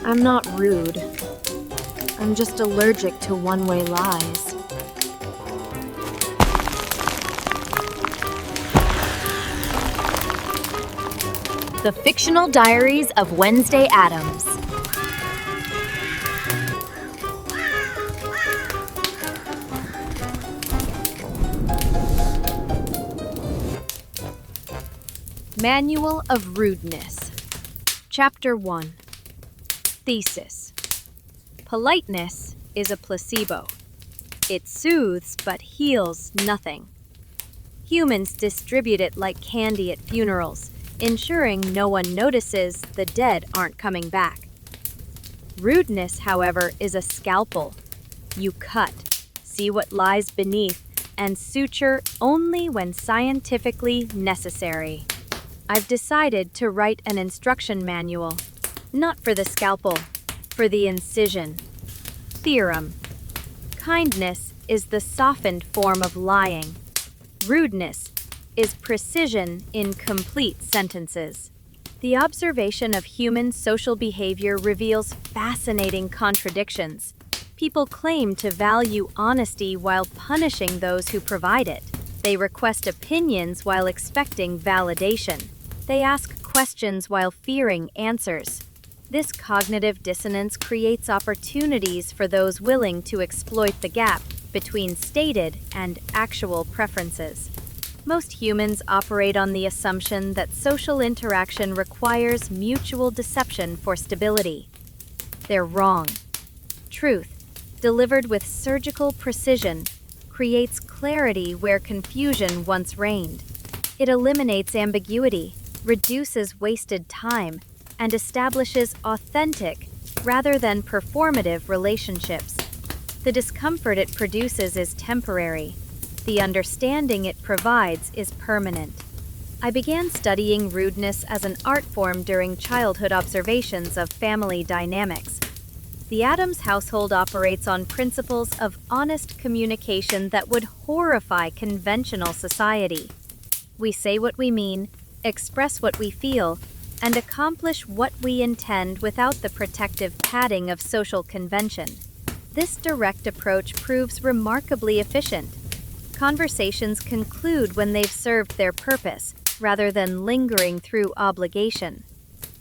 I'm not rude. I'm just allergic to one-way lies. The Fictional Diaries of Wednesday Addams. Manual of Rudeness. Chapter 1. Thesis. Politeness is a placebo. It soothes but heals nothing. Humans distribute it like candy at funerals, ensuring no one notices the dead aren't coming back. Rudeness, however, is a scalpel. You cut, see what lies beneath, and suture only when scientifically necessary. I've decided to write an instruction manual, not for the scalpel, for the incision. Theorem. Kindness is the softened form of lying. Rudeness is precision in complete sentences. The observation of human social behavior reveals fascinating contradictions. People claim to value honesty while punishing those who provide it. They request opinions while expecting validation. They ask questions while fearing answers. This cognitive dissonance creates opportunities for those willing to exploit the gap between stated and actual preferences. Most humans operate on the assumption that social interaction requires mutual deception for stability. They're wrong. Truth, delivered with surgical precision, creates clarity where confusion once reigned. It eliminates ambiguity, reduces wasted time, and establishes authentic, rather than performative relationships. The discomfort it produces is temporary. The understanding it provides is permanent. I began studying rudeness as an art form during childhood observations of family dynamics. The Addams household operates on principles of honest communication that would horrify conventional society. We say what we mean, express what we feel, and accomplish what we intend without the protective padding of social convention. This direct approach proves remarkably efficient. Conversations conclude when they've served their purpose, rather than lingering through obligation.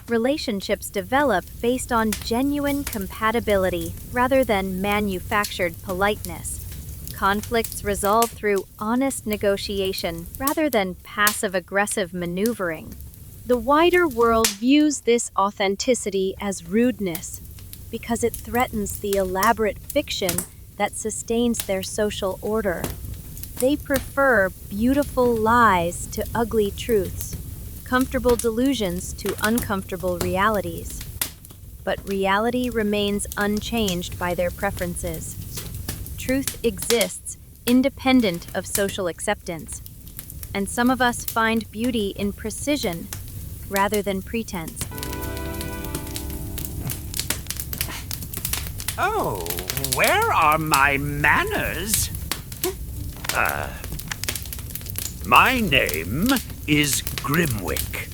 Relationships develop based on genuine compatibility rather than manufactured politeness. Conflicts resolve through honest negotiation rather than passive-aggressive maneuvering. The wider world views this authenticity as rudeness because it threatens the elaborate fiction that sustains their social order. They prefer beautiful lies to ugly truths, comfortable delusions to uncomfortable realities. But reality remains unchanged by their preferences. Truth exists independent of social acceptance, and some of us find beauty in precision rather than pretense. Oh, where are my manners? My name is Grimwick.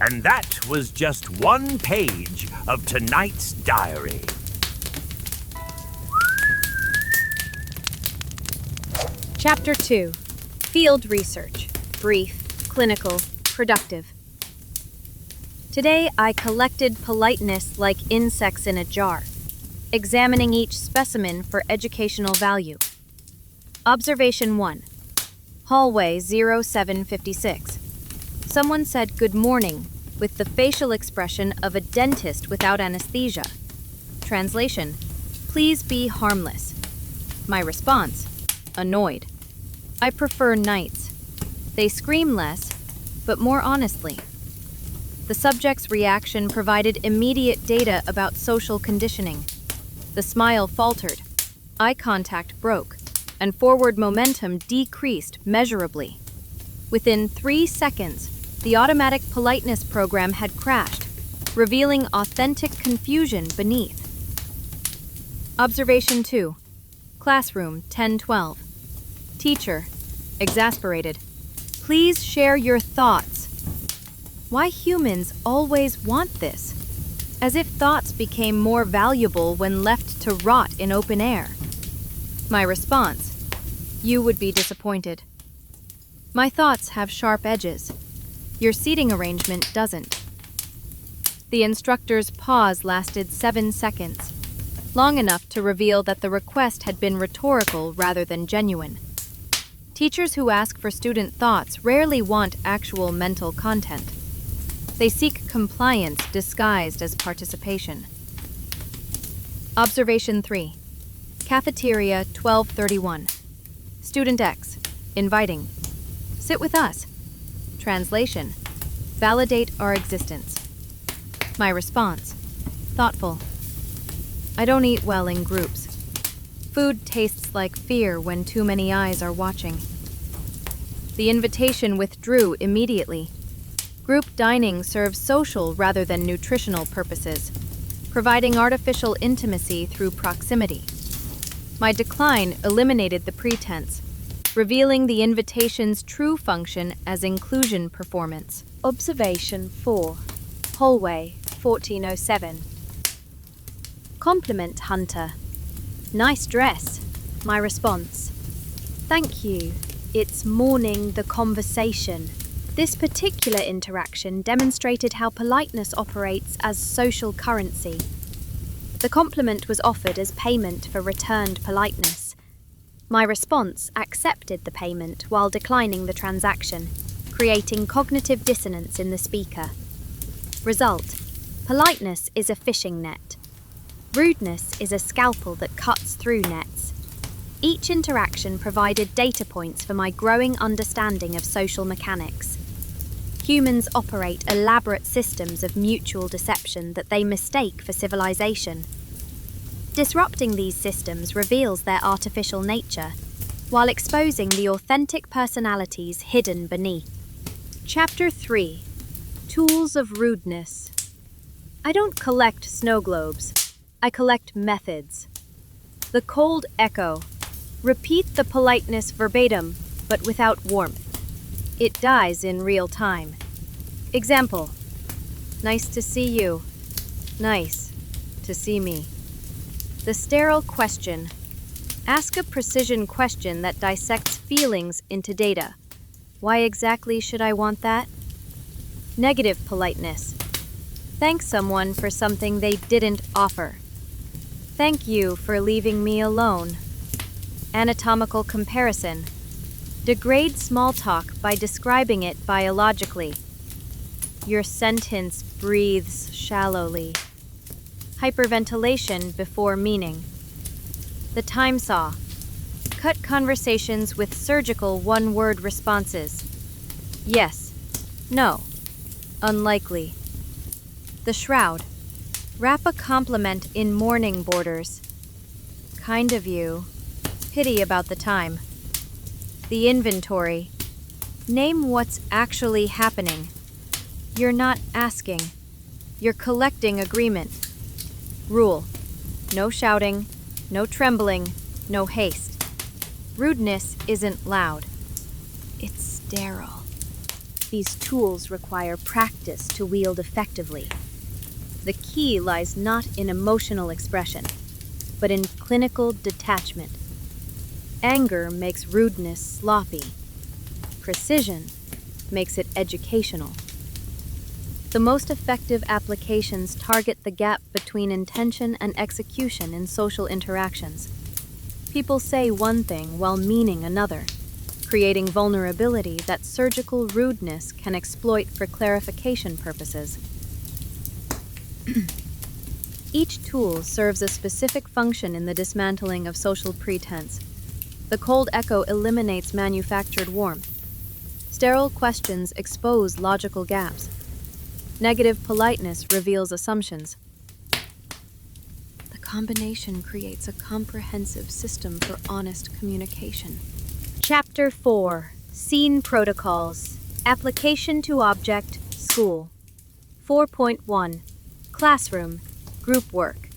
And that was just one page of tonight's diary. Chapter 2. Field Research. Brief, clinical, productive. Today I collected politeness like insects in a jar, examining each specimen for educational value. Observation 1. Hallway 0756. Someone said good morning with the facial expression of a dentist without anesthesia. Translation: please be harmless. My response: annoyed. I prefer nights. They scream less, but more honestly. The subject's reaction provided immediate data about social conditioning. The smile faltered, eye contact broke, and forward momentum decreased measurably. Within 3 seconds, the automatic politeness program had crashed, revealing authentic confusion beneath. Observation 2. Classroom 1012. Teacher, exasperated. Please share your thoughts. Why humans always want this? as if thoughts became more valuable when left to rot in open air. My response: you would be disappointed. My thoughts have sharp edges. Your seating arrangement doesn't. The instructor's pause lasted 7 seconds, long enough to reveal that the request had been rhetorical rather than genuine. Teachers who ask for student thoughts rarely want actual mental content. They seek compliance disguised as participation. Observation 3. Cafeteria 1231. Student X. Inviting. Sit with us. Translation: validate our existence. My response: thoughtful. I don't eat well in groups. Food tastes like fear when too many eyes are watching. The invitation withdrew immediately. Group dining serves social rather than nutritional purposes, providing artificial intimacy through proximity. My decline eliminated the pretense, revealing the invitation's true function as inclusion performance. Observation 4. Hallway 1407. Compliment hunter. Nice dress. My response: thank you. It's morning the conversation. This particular interaction demonstrated how politeness operates as social currency. The compliment was offered as payment for returned politeness. My response accepted the payment while declining the transaction, creating cognitive dissonance in the speaker. Result: politeness is a fishing net. Rudeness is a scalpel that cuts through nets. Each interaction provided data points for my growing understanding of social mechanics. Humans operate elaborate systems of mutual deception that they mistake for civilization. Disrupting these systems reveals their artificial nature, while exposing the authentic personalities hidden beneath. Chapter 3. Tools of Rudeness. I don't collect snow globes. I collect methods. The cold echo. Repeat the politeness verbatim, but without warmth. It dies in real time. Example: nice to see you. Nice to see me. The sterile question. Ask a precision question that dissects feelings into data. Why exactly should I want that? Negative politeness. Thank someone for something they didn't offer. Thank you for leaving me alone. Anatomical comparison. Degrade small talk by describing it biologically. Your sentence breathes shallowly. Hyperventilation before meaning. The time saw. Cut conversations with surgical one-word responses. Yes. No. Unlikely. The shroud. Wrap a compliment in mourning borders. Kind of you. Pity about the time. The inventory. Name what's actually happening. You're not asking. You're collecting agreement. Rule. No shouting, no trembling, no haste. Rudeness isn't loud. It's sterile. These tools require practice to wield effectively. The key lies not in emotional expression, but in clinical detachment. Anger makes rudeness sloppy. Precision makes it educational. The most effective applications target the gap between intention and execution in social interactions. People say one thing while meaning another, creating vulnerability that surgical rudeness can exploit for clarification purposes. Each tool serves a specific function in the dismantling of social pretense. The cold echo eliminates manufactured warmth. Sterile questions expose logical gaps. Negative politeness reveals assumptions. The combination creates a comprehensive system for honest communication. Chapter 4. Scene Protocols. Application to Object, School. 4.1. Classroom. Group work.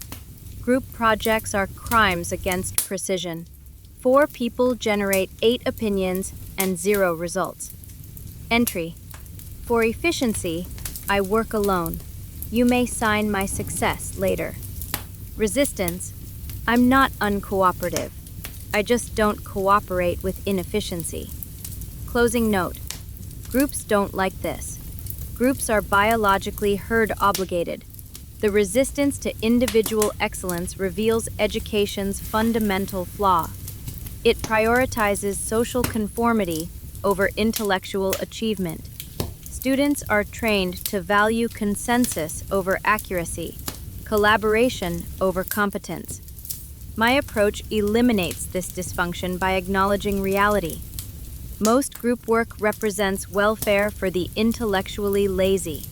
Group projects are crimes against precision. 4 people generate 8 opinions and 0 results. Entry. For efficiency, I work alone. You may sign my success later. Resistance. I'm not uncooperative. I just don't cooperate with inefficiency. Closing note. Groups don't like this. Groups are biologically herd obligated. The resistance to individual excellence reveals education's fundamental flaw. It prioritizes social conformity over intellectual achievement. Students are trained to value consensus over accuracy, collaboration over competence. My approach eliminates this dysfunction by acknowledging reality. Most group work represents welfare for the intellectually lazy.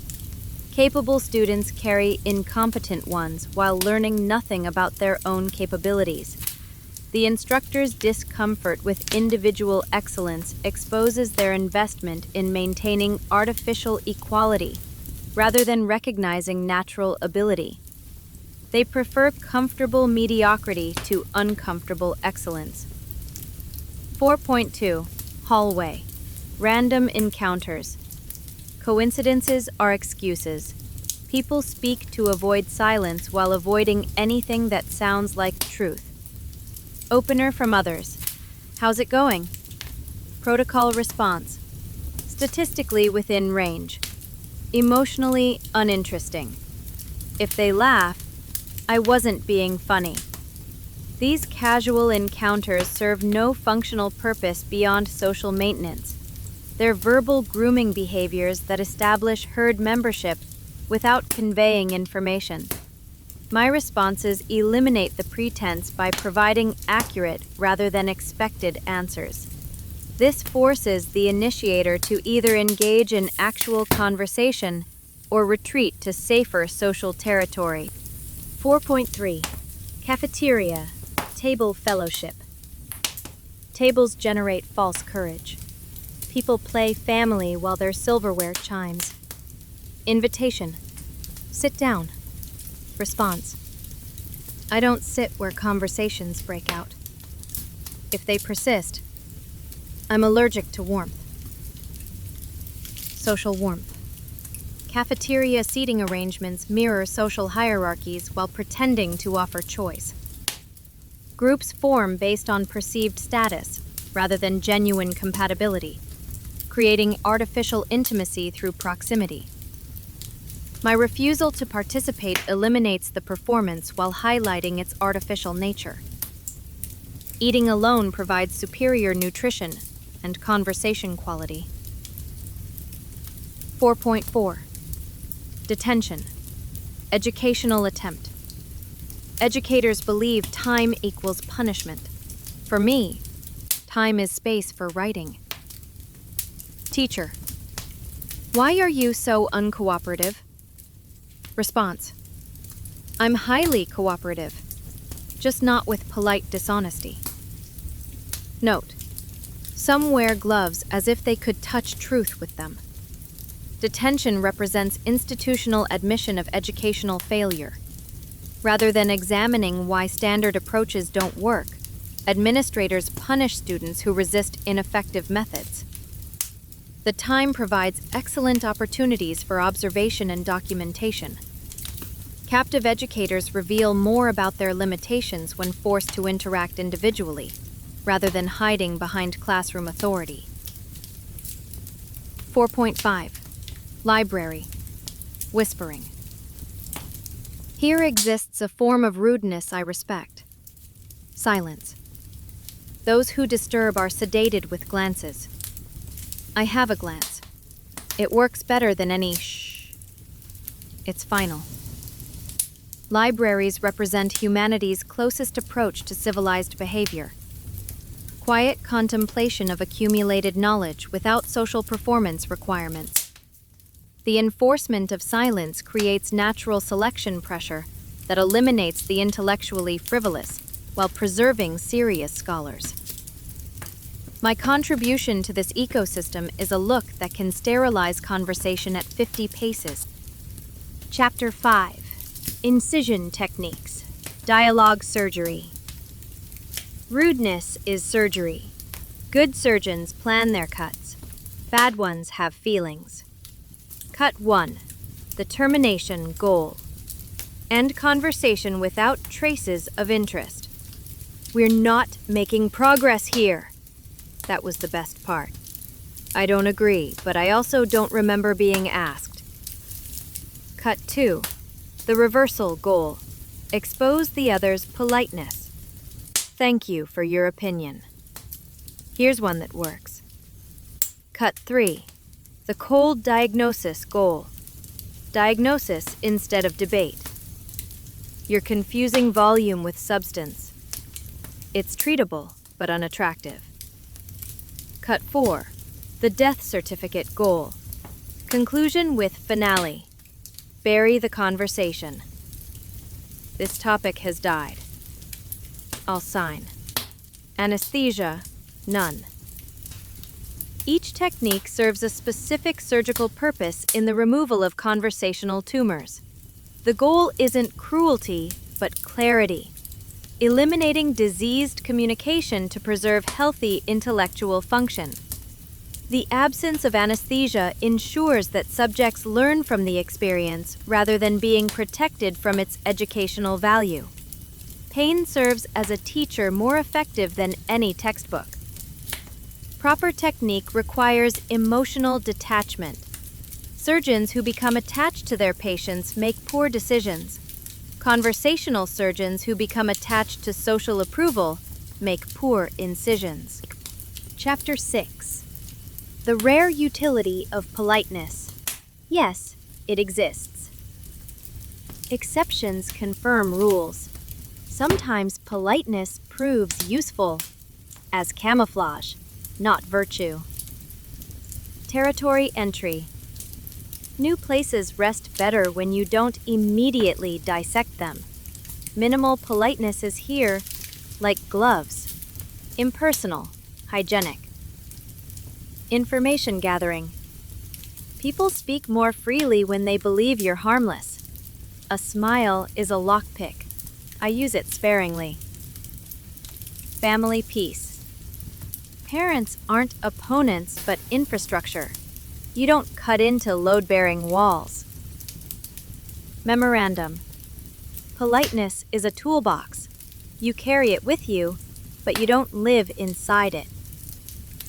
Capable students carry incompetent ones while learning nothing about their own capabilities. The instructor's discomfort with individual excellence exposes their investment in maintaining artificial equality rather than recognizing natural ability. They prefer comfortable mediocrity to uncomfortable excellence. 4.2. Hallway. Random encounters. Coincidences are excuses. People speak to avoid silence while avoiding anything that sounds like truth. Opener from others. How's it going? Protocol response. Statistically within range. Emotionally uninteresting. If they laugh, I wasn't being funny. These casual encounters serve no functional purpose beyond social maintenance. They're verbal grooming behaviors that establish herd membership without conveying information. My responses eliminate the pretense by providing accurate rather than expected answers. This forces the initiator to either engage in actual conversation or retreat to safer social territory. 4.3. Cafeteria. Table fellowship. Tables generate false courage. People play family while their silverware chimes. Invitation. Sit down. Response. I don't sit where conversations break out. If they persist, I'm allergic to warmth. Social warmth. Cafeteria seating arrangements mirror social hierarchies while pretending to offer choice. Groups form based on perceived status rather than genuine compatibility, creating artificial intimacy through proximity. My refusal to participate eliminates the performance while highlighting its artificial nature. Eating alone provides superior nutrition and conversation quality. 4.4. Detention. Educational attempt. Educators believe time equals punishment. For me, time is space for writing. Teacher. Why are you so uncooperative? Response. I'm highly cooperative, just not with polite dishonesty. Note. Some wear gloves as if they could touch truth with them. Detention represents institutional admission of educational failure. Rather than examining why standard approaches don't work, administrators punish students who resist ineffective methods. The time provides excellent opportunities for observation and documentation. Captive educators reveal more about their limitations when forced to interact individually, rather than hiding behind classroom authority. 4.5. Library. Whispering. Here exists a form of rudeness I respect. Silence. Those who disturb are sedated with glances. I have a glance. It works better than any shh. It's final. Libraries represent humanity's closest approach to civilized behavior. Quiet contemplation of accumulated knowledge without social performance requirements. The enforcement of silence creates natural selection pressure that eliminates the intellectually frivolous while preserving serious scholars. My contribution to this ecosystem is a look that can sterilize conversation at 50 paces. Chapter 5. Incision Techniques. Dialogue Surgery. Rudeness is surgery. Good surgeons plan their cuts. Bad ones have feelings. Cut 1. The termination goal. End conversation without traces of interest. We're not making progress here. That was the best part. I don't agree, but I also don't remember being asked. Cut 2. The reversal goal. Expose the other's politeness. Thank you for your opinion. Here's one that works. Cut 3. The cold diagnosis goal. Diagnosis instead of debate. You're confusing volume with substance. It's treatable, but unattractive. Cut 4. The death certificate goal. Conclusion with finale. Bury the conversation. This topic has died. I'll sign. Anesthesia, none. Each technique serves a specific surgical purpose in the removal of conversational tumors. The goal isn't cruelty, but clarity, eliminating diseased communication to preserve healthy intellectual function. The absence of anesthesia ensures that subjects learn from the experience rather than being protected from its educational value. Pain serves as a teacher more effective than any textbook. Proper technique requires emotional detachment. Surgeons who become attached to their patients make poor decisions. Conversational surgeons who become attached to social approval make poor incisions. Chapter 6. The rare utility of politeness. Yes, it exists. Exceptions confirm rules. Sometimes politeness proves useful as camouflage, not virtue. Territory entry. New places rest better when you don't immediately dissect them. Minimal politeness is here, like gloves. Impersonal, hygienic. Information gathering. People speak more freely when they believe you're harmless. A smile is a lockpick. I use it sparingly. Family peace. Parents aren't opponents but infrastructure. You don't cut into load-bearing walls. Memorandum. Politeness is a toolbox. You carry it with you, but you don't live inside it.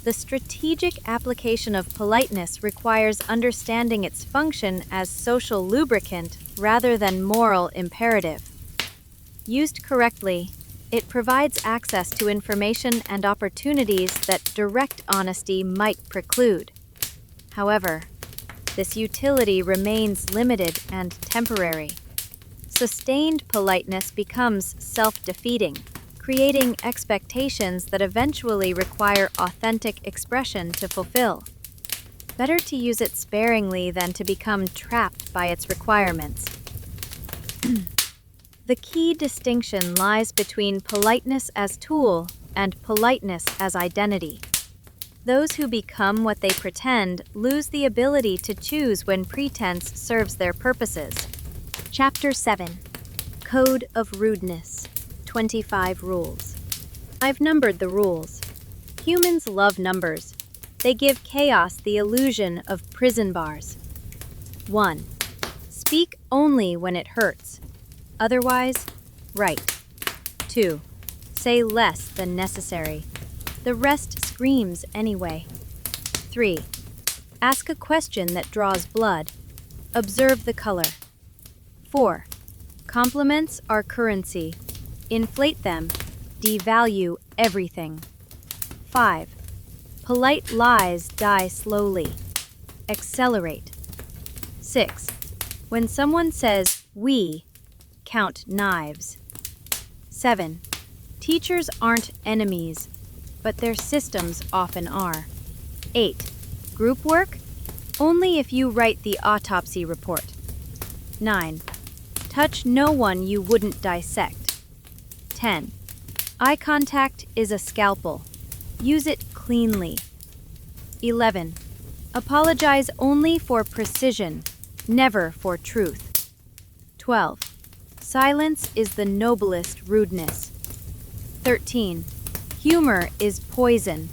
The strategic application of politeness requires understanding its function as social lubricant rather than moral imperative. Used correctly, it provides access to information and opportunities that direct honesty might preclude. However, this utility remains limited and temporary. Sustained politeness becomes self-defeating, creating expectations that eventually require authentic expression to fulfill. Better to use it sparingly than to become trapped by its requirements. The key distinction lies between politeness as tool and politeness as identity. Those who become what they pretend lose the ability to choose when pretense serves their purposes. Chapter 7. Code of Rudeness. 25 Rules. I've numbered the rules. Humans love numbers. They give chaos the illusion of prison bars. 1. Speak only when it hurts. Otherwise, write. 2. Say less than necessary. The rest screams anyway. 3. Ask a question that draws blood. Observe the color. 4. Compliments are currency. Inflate them. Devalue everything. 5. Polite lies die slowly. Accelerate. 6. When someone says we, count knives. 7. Teachers aren't enemies, but their systems often are. 8. Group work? Only if you write the autopsy report. 9. Touch no one you wouldn't dissect. 10. Eye contact is a scalpel. Use it cleanly. 11. Apologize only for precision, never for truth. 12. Silence is the noblest rudeness. 13. Humor is poison.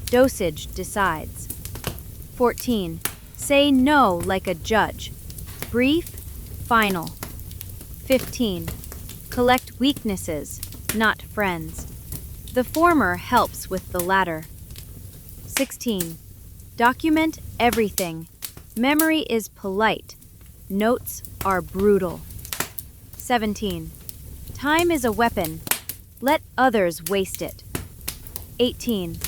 Dosage decides. 14. Say no like a judge. Brief, final. 15. Collect weaknesses, not friends. The former helps with the latter. 16. Document everything. Memory is polite. Notes are brutal. 17. Time is a weapon. Let others waste it. 18.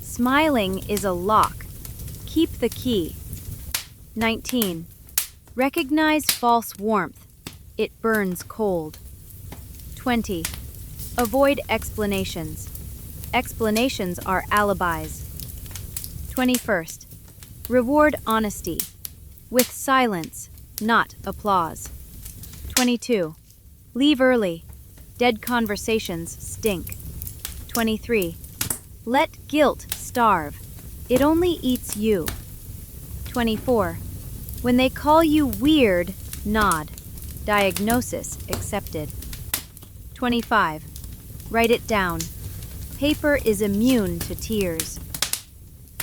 Smiling is a lock. Keep the key. 19. Recognize false warmth. It burns cold. 20. Avoid explanations. Explanations are alibis. 21st. Reward honesty. With silence, not applause. 22. Leave early. Dead conversations stink. 23. Let guilt starve. It only eats you. 24. When they call you weird, nod. Diagnosis accepted. 25. Write it down. Paper is immune to tears.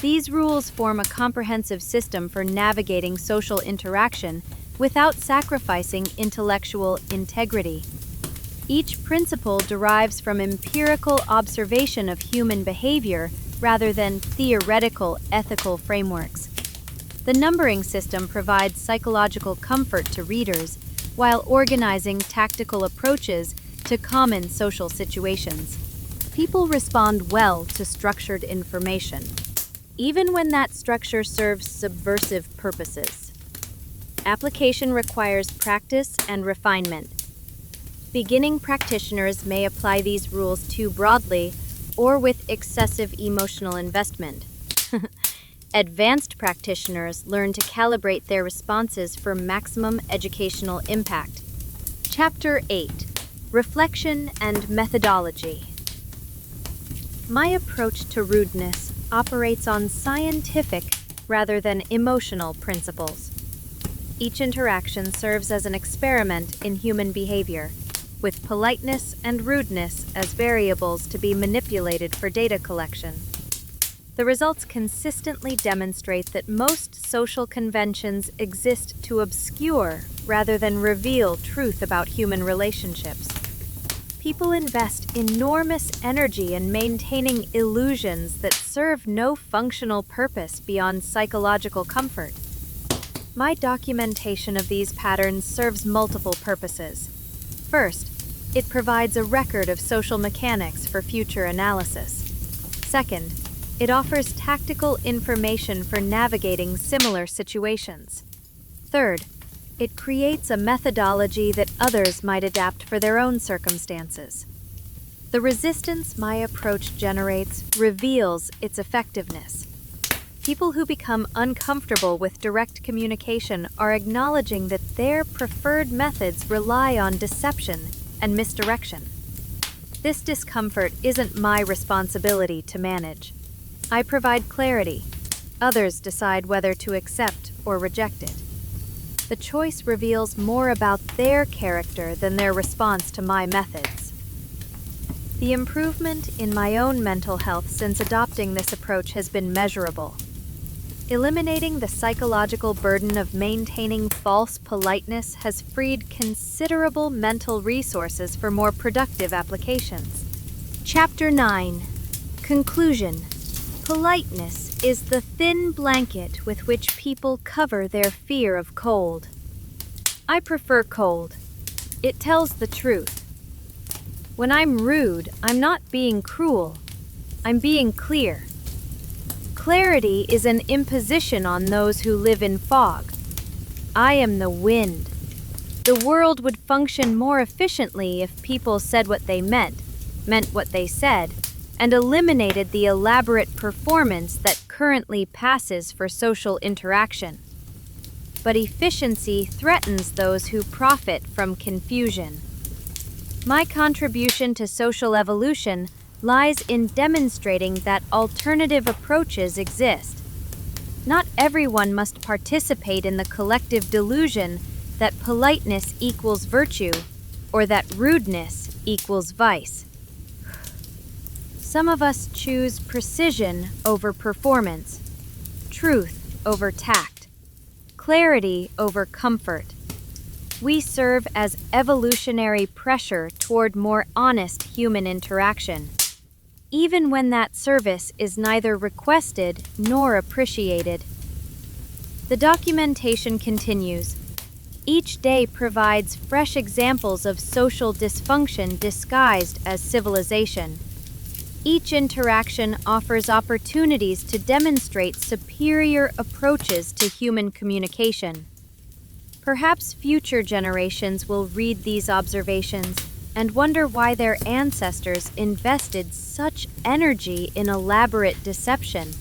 These rules form a comprehensive system for navigating social interaction without sacrificing intellectual integrity. Each principle derives from empirical observation of human behavior rather than theoretical ethical frameworks. The numbering system provides psychological comfort to readers while organizing tactical approaches to common social situations. People respond well to structured information, even when that structure serves subversive purposes. Application requires practice and refinement. Beginning practitioners may apply these rules too broadly or with excessive emotional investment. Advanced practitioners learn to calibrate their responses for maximum educational impact. Chapter 8. Reflection and Methodology. My approach to rudeness operates on scientific rather than emotional principles. Each interaction serves as an experiment in human behavior, with politeness and rudeness as variables to be manipulated for data collection. The results consistently demonstrate that most social conventions exist to obscure rather than reveal truth about human relationships. People invest enormous energy in maintaining illusions that serve no functional purpose beyond psychological comfort. My documentation of these patterns serves multiple purposes. First, it provides a record of social mechanics for future analysis. Second, it offers tactical information for navigating similar situations. Third, it creates a methodology that others might adapt for their own circumstances. The resistance my approach generates reveals its effectiveness. People who become uncomfortable with direct communication are acknowledging that their preferred methods rely on deception and misdirection. This discomfort isn't my responsibility to manage. I provide clarity. Others decide whether to accept or reject it. The choice reveals more about their character than their response to my methods. The improvement in my own mental health since adopting this approach has been measurable. Eliminating the psychological burden of maintaining false politeness has freed considerable mental resources for more productive applications. Chapter 9. Conclusion. Politeness is the thin blanket with which people cover their fear of cold. I prefer cold. It tells the truth. When I'm rude, I'm not being cruel. I'm being clear. Clarity is an imposition on those who live in fog. I am the wind. The world would function more efficiently if people said what they meant what they said, and eliminated the elaborate performance that currently passes for social interaction. But efficiency threatens those who profit from confusion. My contribution to social evolution lies in demonstrating that alternative approaches exist. Not everyone must participate in the collective delusion that politeness equals virtue or that rudeness equals vice. Some of us choose precision over performance, truth over tact, clarity over comfort, We serve as evolutionary pressure toward more honest human interaction, even when that service is neither requested nor appreciated. The documentation continues. Each day provides fresh examples of social dysfunction disguised as civilization. Each interaction offers opportunities to demonstrate superior approaches to human communication. Perhaps future generations will read these observations and wonder why their ancestors invested such energy in elaborate deception.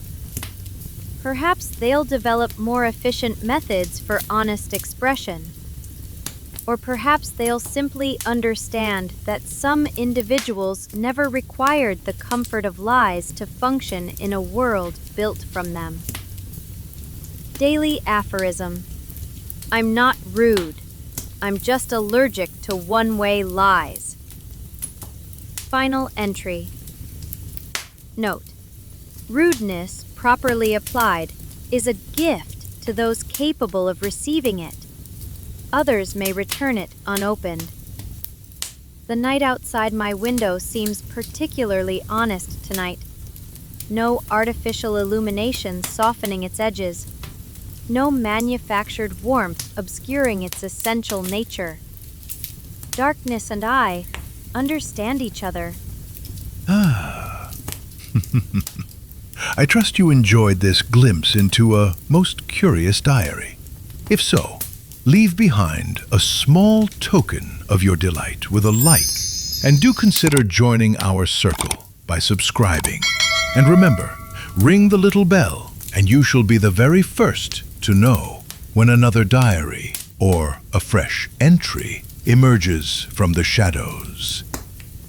Perhaps they'll develop more efficient methods for honest expression. Or perhaps they'll simply understand that some individuals never required the comfort of lies to function in a world built from them. Daily aphorism. I'm not rude. I'm just allergic to one-way lies. Final entry. Note: rudeness, properly applied, is a gift to those capable of receiving it. Others may return it unopened. The night outside my window seems particularly honest tonight. No artificial illumination softening its edges. No manufactured warmth obscuring its essential nature. Darkness and I understand each other. Ah. I trust you enjoyed this glimpse into a most curious diary. If so, leave behind a small token of your delight with a like, and do consider joining our circle by subscribing. And remember, ring the little bell, and you shall be the very first to know when another diary or a fresh entry emerges from the shadows.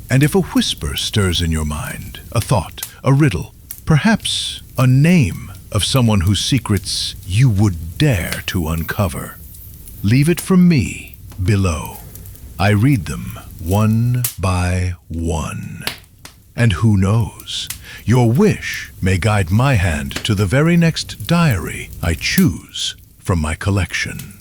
And if a whisper stirs in your mind, a thought, a riddle, perhaps a name of someone whose secrets you would dare to uncover, leave it from me below. I read them one by one. And who knows, your wish may guide my hand to the very next diary I choose from my collection.